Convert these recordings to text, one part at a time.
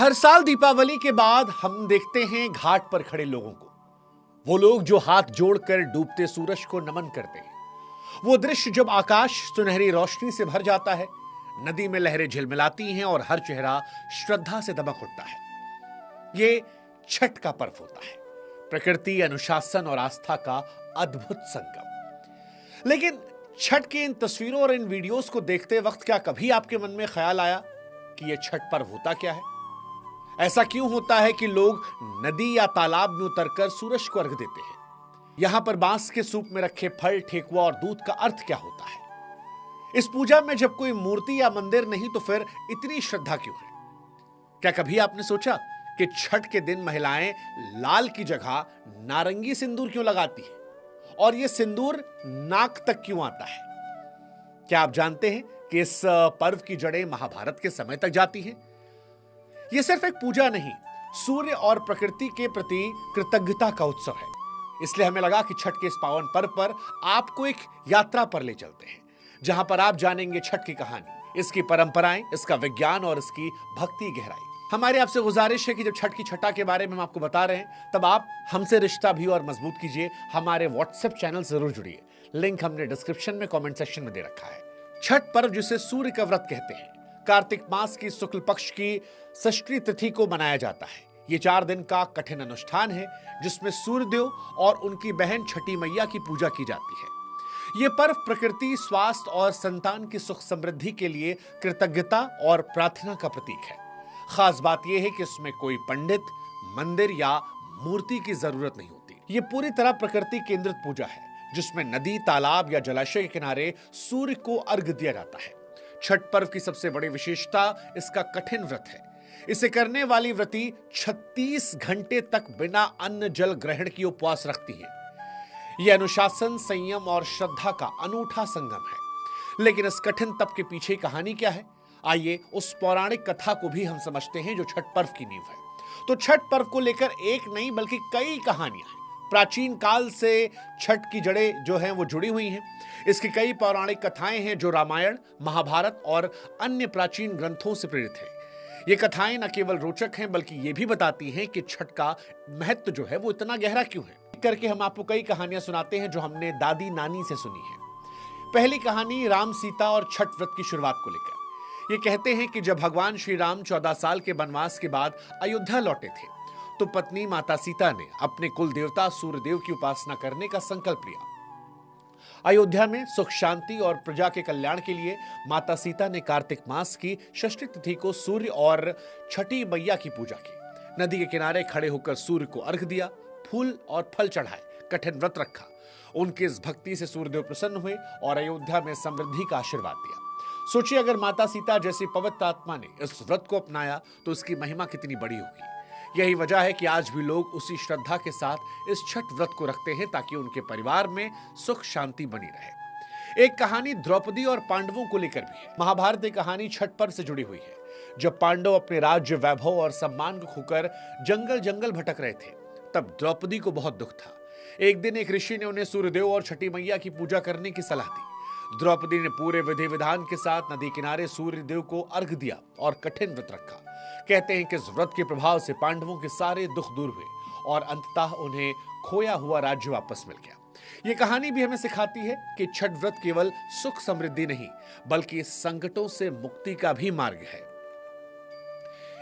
हर साल दीपावली के बाद हम देखते हैं घाट पर खड़े लोगों को। वो लोग जो हाथ जोड़कर डूबते सूरज को नमन करते हैं। वो दृश्य जब आकाश सुनहरी रोशनी से भर जाता है, नदी में लहरें झिलमिलाती हैं और हर चेहरा श्रद्धा से दमक उठता है। ये छठ का पर्व होता है, प्रकृति, अनुशासन और आस्था का अद्भुत संगम। लेकिन छठ की इन तस्वीरों और इन वीडियोस को देखते वक्त क्या कभी आपके मन में ख्याल आया कि यह छठ पर्व होता क्या है? ऐसा क्यों होता है कि लोग नदी या तालाब में उतरकर सूरज को अर्घ देते हैं? यहां पर बांस के सूप में रखे फल, ठेकुआ और दूध का अर्थ क्या होता है? इस पूजा में जब कोई मूर्ति या मंदिर नहीं तो फिर इतनी श्रद्धा क्यों है? क्या कभी आपने सोचा कि छठ के दिन महिलाएं लाल की जगह नारंगी सिंदूर क्यों लगाती है? और यह सिंदूर नाक तक क्यों आता है? क्या आप जानते हैं कि इस पर्व की जड़ें महाभारत के समय तक जाती हैं? यह सिर्फ एक पूजा नहीं, सूर्य और प्रकृति के प्रति कृतज्ञता का उत्सव है। इसलिए हमें लगा कि छठ के इस पावन पर्व पर आपको एक यात्रा पर ले चलते हैं, जहां पर आप जानेंगे छठ की कहानी, इसकी परंपराएं, इसका विज्ञान और इसकी भक्ति गहराई। हमारी आपसे गुजारिश है कि जब छठ की छठा के बारे में हम आपको बता रहे हैं, तब आप हमसे रिश्ता भी और मजबूत कीजिए। हमारे व्हाट्सएप चैनल से जरूर जुड़िए। लिंक हमने डिस्क्रिप्शन में कमेंट सेक्शन में दे रखा है। छठ पर्व, जिसे सूर्य का व्रत कहते हैं, कार्तिक मास की शुक्ल पक्ष की षष्ठी तिथि को मनाया जाता है। ये 4 दिन का कठिन अनुष्ठान है, जिसमें सूर्यदेव और उनकी बहन छठी मैया की पूजा की जाती है। ये पर्व प्रकृति, स्वास्थ्य और संतान की सुख समृद्धि के लिए कृतज्ञता और प्रार्थना का प्रतीक है। खास बात यह है कि इसमें कोई पंडित, मंदिर या मूर्ति की जरूरत नहीं होती। ये पूरी तरह प्रकृति केंद्रित पूजा है, जिसमें नदी, तालाब या जलाशय के किनारे सूर्य को अर्घ दिया जाता है। छठ पर्व की सबसे बड़ी विशेषता इसका कठिन व्रत है। इसे करने वाली व्रती 36 घंटे तक बिना अन्न जल ग्रहण किए उपवास रखती है। यह अनुशासन, संयम और श्रद्धा का अनूठा संगम है। लेकिन इस कठिन तप के पीछे कहानी क्या है? आइए उस पौराणिक कथा को भी हम समझते हैं जो छठ पर्व की नींव है। तो छठ पर्व को लेकर एक नहीं बल्कि कई कहानियां हैं। प्राचीन काल से छठ की जड़ें जो हैं वो जुड़ी हुई हैं। इसकी कई पौराणिक कथाएं हैं जो रामायण, महाभारत और अन्य प्राचीन ग्रंथों से प्रेरित है। ये कथाएं न केवल रोचक हैं बल्कि ये भी बताती हैं कि छठ का महत्व जो है वो इतना गहरा क्यों है। करके हम आपको कई कहानियां सुनाते हैं जो हमने दादी नानी से सुनी है। पहली कहानी राम, सीता और छठ व्रत की शुरुआत को लेकर। ये कहते हैं कि जब भगवान श्री राम 14 साल के वनवास के बाद अयोध्या लौटे थे, तो पत्नी माता सीता ने अपने कुल देवता सूर्यदेव की उपासना करने का संकल्प लिया। अयोध्या में सुख, शांति और प्रजा के कल्याण के लिए माता सीता ने कार्तिक मास की षष्ठी तिथि को सूर्य और छठी मैया की पूजा की। नदी के किनारे खड़े होकर सूर्य को अर्घ दिया, फूल और फल चढ़ाए, कठिन व्रत रखा। उनकी इस भक्ति से सूर्यदेव प्रसन्न हुए और अयोध्या में समृद्धि का आशीर्वाद दिया। सोचिए, अगर माता सीता जैसी पवित्र आत्मा ने इस व्रत को अपनाया तो इसकी महिमा कितनी बड़ी होगी। यही वजह है कि आज भी लोग उसी श्रद्धा के साथ इस छठ व्रत को रखते हैं, ताकि उनके परिवार में सुख शांति बनी रहे। एक कहानी द्रौपदी और पांडवों को लेकर भी है। महाभारत की कहानी छठ पर्व से जुड़ी हुई है। जब पांडव अपने राज्य, वैभव और सम्मान को खोकर जंगल जंगल भटक रहे थे, तब द्रौपदी को बहुत दुख था। एक दिन एक ऋषि ने उन्हें सूर्यदेव और छठी मैया की पूजा करने की सलाह दी। द्रौपदी ने पूरे विधि विधान के साथ नदी किनारे सूर्यदेव को अर्घ दिया और कठिन व्रत रखा। कहते हैं कि इस व्रत के प्रभाव से पांडवों के सारे दुख दूर हुए और अंततः उन्हें खोया हुआ राज्य वापस मिल गया। ये कहानी भी हमें सिखाती है कि छठ व्रत केवल सुख समृद्धि नहीं बल्कि संकटों से मुक्ति का भी मार्ग है।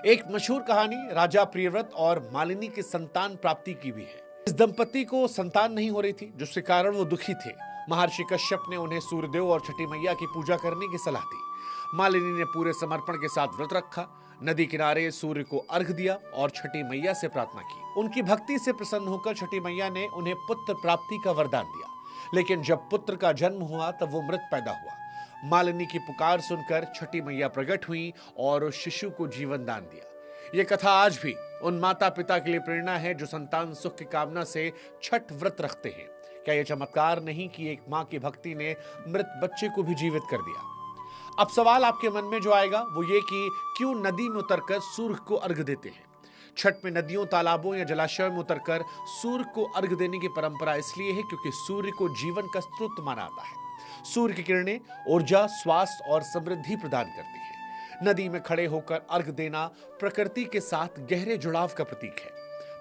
एक मशहूर कहानी राजा प्रियव्रत और मालिनी की संतान प्राप्ति की भी है। इस दंपति को संतान नहीं हो रही थी, जिसके कारण वो दुखी थे। महर्षि कश्यप ने उन्हें सूर्यदेव और छठी मैया की पूजा करने की सलाह दी। मालिनी ने पूरे समर्पण के साथ व्रत रखा, नदी किनारे सूर्य को अर्घ दिया और छठी मैया से प्रार्थना की। उनकी भक्ति से प्रसन्न होकर छठी मैया ने उन्हें पुत्र प्राप्ति का वरदान दिया। लेकिन जब पुत्र का जन्म हुआ तब वो मृत पैदा हुआ। मालिनी की पुकार सुनकर छठी मैया प्रकट हुई और उस शिशु को जीवन दान दिया। ये कथा आज भी उन माता पिता के लिए प्रेरणा है जो संतान सुख की कामना से छठ व्रत रखते हैं। क्या यह चमत्कार नहीं कि एक मां की भक्ति ने मृत बच्चे को भी जीवित कर दिया? अब सवाल आपके मन में जो आएगा वो ये कि क्यों नदी में उतरकर सूर्य को अर्घ देते हैं? छठ में नदियों, तालाबों या जलाशयों में उतरकर सूर्य को अर्घ देने की परंपरा इसलिए है क्योंकि सूर्य को जीवन का स्रोत माना जाता है। सूर्य की किरणें ऊर्जा, स्वास्थ्य और समृद्धि प्रदान करती है। नदी में खड़े होकर अर्घ देना प्रकृति के साथ गहरे जुड़ाव का प्रतीक है।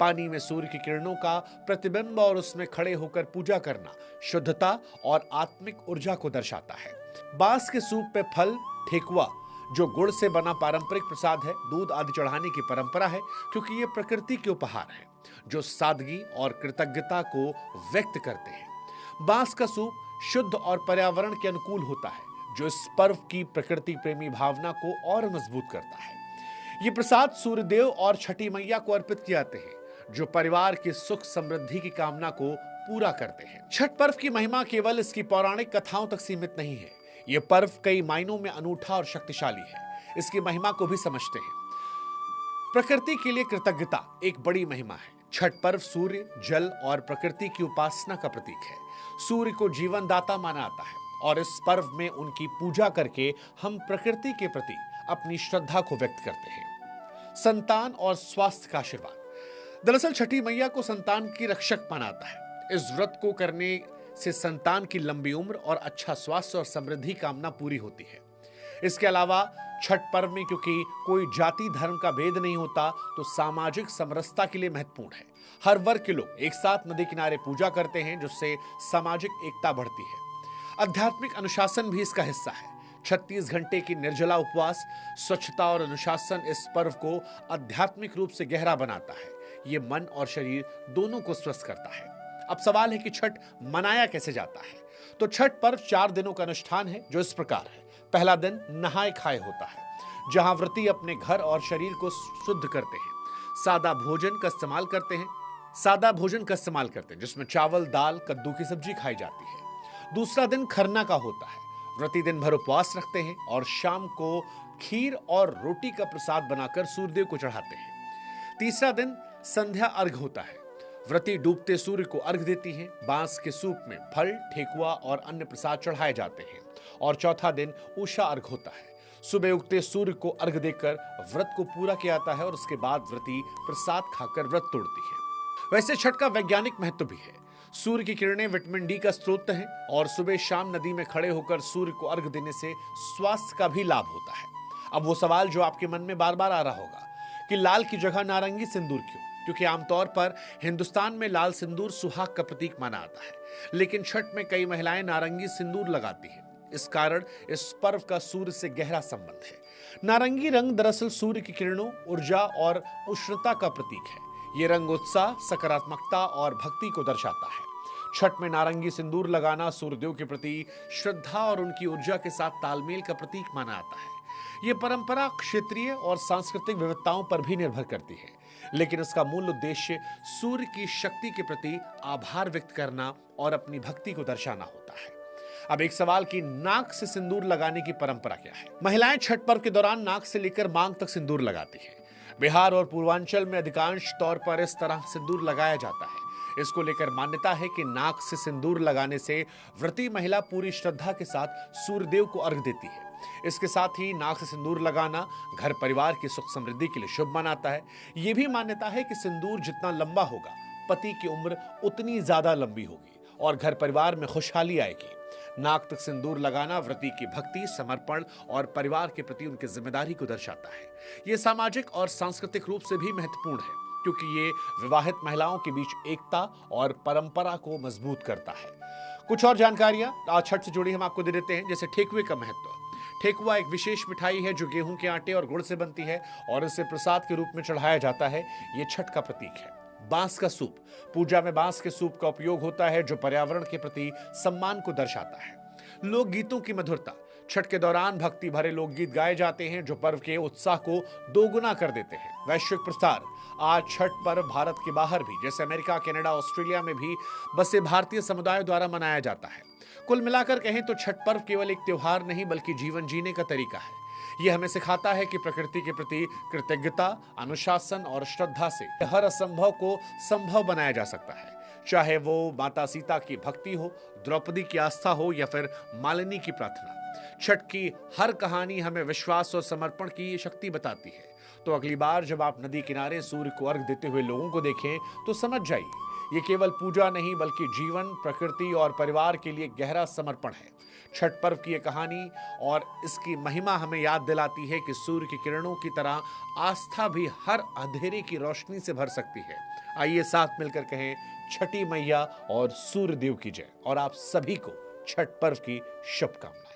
पानी में सूर्य की किरणों का प्रतिबिंब और उसमें खड़े होकर पूजा करना शुद्धता और आत्मिक ऊर्जा को दर्शाता है। बांस के सूप पे फल, ठेकुआ जो गुड़ से बना पारंपरिक प्रसाद है, दूध आदि चढ़ाने की परंपरा है, क्योंकि ये प्रकृति के उपहार है जो सादगी और कृतज्ञता को व्यक्त करते हैं। बांस का सूप शुद्ध और पर्यावरण के अनुकूल होता है, जो इस पर्व की प्रकृति प्रेमी भावना को और मजबूत करता है। ये प्रसाद सूर्यदेव और छठी मैया को अर्पित किए जाते हैं, जो परिवार की सुख समृद्धि की कामना को पूरा करते हैं। छठ पर्व की महिमा केवल इसकी पौराणिक कथाओं तक सीमित नहीं है। यह पर्व कई मायनों में अनूठा और शक्तिशाली है। इसकी महिमा को भी समझते हैं। प्रकृति के लिए कृतज्ञता एक बड़ी महिमा है। छठ पर्व सूर्य, जल और प्रकृति की उपासना का प्रतीक है। सूर्य को जीवन दाता माना जाता है और इस पर्व में उनकी पूजा करके हम प्रकृति के प्रति अपनी श्रद्धा को व्यक्त करते हैं। संतान और स्वास्थ्य का आशीर्वाद। दरअसल छठी मैया को संतान की रक्षक माना जाता है। इस व्रत को करने से संतान की लंबी उम्र और अच्छा स्वास्थ्य और समृद्धि कामना पूरी होती है। इसके अलावा छठ पर्व में क्योंकि कोई जाति धर्म का भेद नहीं होता, तो सामाजिक समरसता के लिए महत्वपूर्ण है। हर वर्ग के लोग एक साथ नदी किनारे पूजा करते हैं, जिससे सामाजिक एकता बढ़ती है। आध्यात्मिक अनुशासन भी इसका हिस्सा है। 36 घंटे की निर्जला उपवास, स्वच्छता और अनुशासन इस पर्व को आध्यात्मिक रूप से गहरा बनाता है। ये मन और शरीर दोनों को स्वस्थ करता है। अब सवाल है कि छठ मनाया कैसे जाता है। तो छठ पर्व 4 दिनों का अनुष्ठान है, जो इस प्रकार है। पहला दिन नहाए खाए होता है, जहां व्रती अपने घर और शरीर को शुद्ध करते हैं। सादा भोजन का इस्तेमाल करते हैं, जिसमें चावल, दाल, कद्दू की सब्जी खाई जाती है। दूसरा दिन खरना का होता है। व्रती दिन भर उपवास रखते हैं और शाम को खीर और रोटी का प्रसाद बनाकर सूर्यदेव को चढ़ाते हैं। तीसरा दिन संध्या अर्घ होता है। व्रती डूबते सूर्य को अर्घ देती हैं। बांस के सूप में फल, ठेकुआ और अन्य प्रसाद चढ़ाए जाते हैं। और चौथा दिन उषा अर्घ होता है। सुबह उगते सूर्य को अर्घ देकर व्रत को पूरा किया जाता है और उसके बाद व्रती प्रसाद खाकर व्रत तोड़ती है। वैसे छठ का वैज्ञानिक महत्व भी है। सूर्य की किरणें विटामिन डी का स्रोत हैं और सुबह शाम नदी में खड़े होकर सूर्य को अर्घ देने से स्वास्थ्य का भी लाभ होता है। अब वो सवाल जो आपके मन में बार बार आ रहा होगा कि लाल की जगह नारंगी सिंदूर क्यों? क्योंकि आमतौर पर हिंदुस्तान में लाल सिंदूर सुहाग का प्रतीक माना जाता है, लेकिन छठ में कई महिलाएं नारंगी सिंदूर लगाती हैं। इस कारण इस पर्व का सूर्य से गहरा संबंध है। नारंगी रंग दरअसल सूर्य की किरणों, ऊर्जा और उष्णता का प्रतीक है। यह रंग उत्साह, सकारात्मकता और भक्ति को दर्शाता है। छठ में नारंगी सिंदूर लगाना सूर्यदेव के प्रति श्रद्धा और उनकी ऊर्जा के साथ तालमेल का प्रतीक माना जाता है। यह परंपरा क्षेत्रीय और सांस्कृतिक विविधताओं पर भी निर्भर करती है, लेकिन इसका मूल उद्देश्य सूर्य की शक्ति के प्रति आभार व्यक्त करना और अपनी भक्ति को दर्शाना होता है। अब एक सवाल कि नाक से सिंदूर लगाने की परंपरा क्या है? महिलाएं छठ पर्व के दौरान नाक से लेकर मांग तक सिंदूर लगाती हैं। बिहार और पूर्वांचल में अधिकांश तौर पर इस तरह सिंदूर लगाया जाता है। इसको लेकर मान्यता है कि नाक से सिंदूर लगाने से व्रती महिला पूरी श्रद्धा के साथ सूर्यदेव को अर्घ देती है। इसके साथ ही नाक से सिंदूर लगाना घर परिवार की सुख समृद्धि के लिए शुभ मानाता है। यह भी मान्यता है कि सिंदूर जितना लंबा होगा, पति की उम्र उतनी ज्यादा लंबी होगी और घर परिवार में खुशहाली आएगी। नाक तक सिंदूर लगाना व्रती की भक्ति, समर्पण और परिवार के प्रति उनकी जिम्मेदारी को दर्शाता है। यह सामाजिक और सांस्कृतिक रूप से भी महत्वपूर्ण है, क्योंकि ये विवाहित महिलाओं के बीच एकता और परंपरा को मजबूत करता है। कुछ और जानकारियां आज छठ से जुड़ी हम आपको दे देते हैं, जैसे ठेकुए का महत्व। ठेकुआ एक विशेष मिठाई है जो गेहूं के आटे और गुड़ से बनती है और इसे प्रसाद के रूप में चढ़ाया जाता है। यह छठ का प्रतीक है। बांस का सूप। पूजा में बांस के सूप का उपयोग होता है, जो पर्यावरण के प्रति सम्मान को दर्शाता है। लोकगीतों की मधुरता। छठ के दौरान भक्ति भरे लोकगीत गाए जाते हैं, जो पर्व के उत्साह को दोगुना कर देते हैं। वैश्विक प्रसार। आज छठ पर्व भारत के बाहर भी, जैसे अमेरिका, कनाडा, ऑस्ट्रेलिया में भी बसे भारतीय समुदायों द्वारा मनाया जाता है। कुल मिलाकर कहें तो छठ पर्व केवल एक त्योहार नहीं, बल्कि जीवन जीने का तरीका है। यह हमें सिखाता है कि प्रकृति के प्रति कृतज्ञता, अनुशासन और श्रद्धा से हर असंभव को संभव बनाया जा सकता है। चाहे वो माता सीता की भक्ति हो, द्रौपदी की आस्था हो या फिर मालिनी की प्रार्थना। छठ की हर कहानी हमें विश्वास और समर्पण की शक्ति बताती है। तो अगली बार जब आप नदी किनारे सूर्य को अर्घ देते हुए लोगों को देखें, तो समझ जाइए ये केवल पूजा नहीं बल्कि जीवन, प्रकृति और परिवार के लिए गहरा समर्पण है। छठ पर्व की ये कहानी और इसकी महिमा हमें याद दिलाती है कि सूर्य की किरणों की तरह आस्था भी हर अंधेरे की रोशनी से भर सकती है। आइए साथ मिलकर कहें छठी मैया और सूर्य देव की जय, और आप सभी को छठ पर्व की शुभकामनाएं।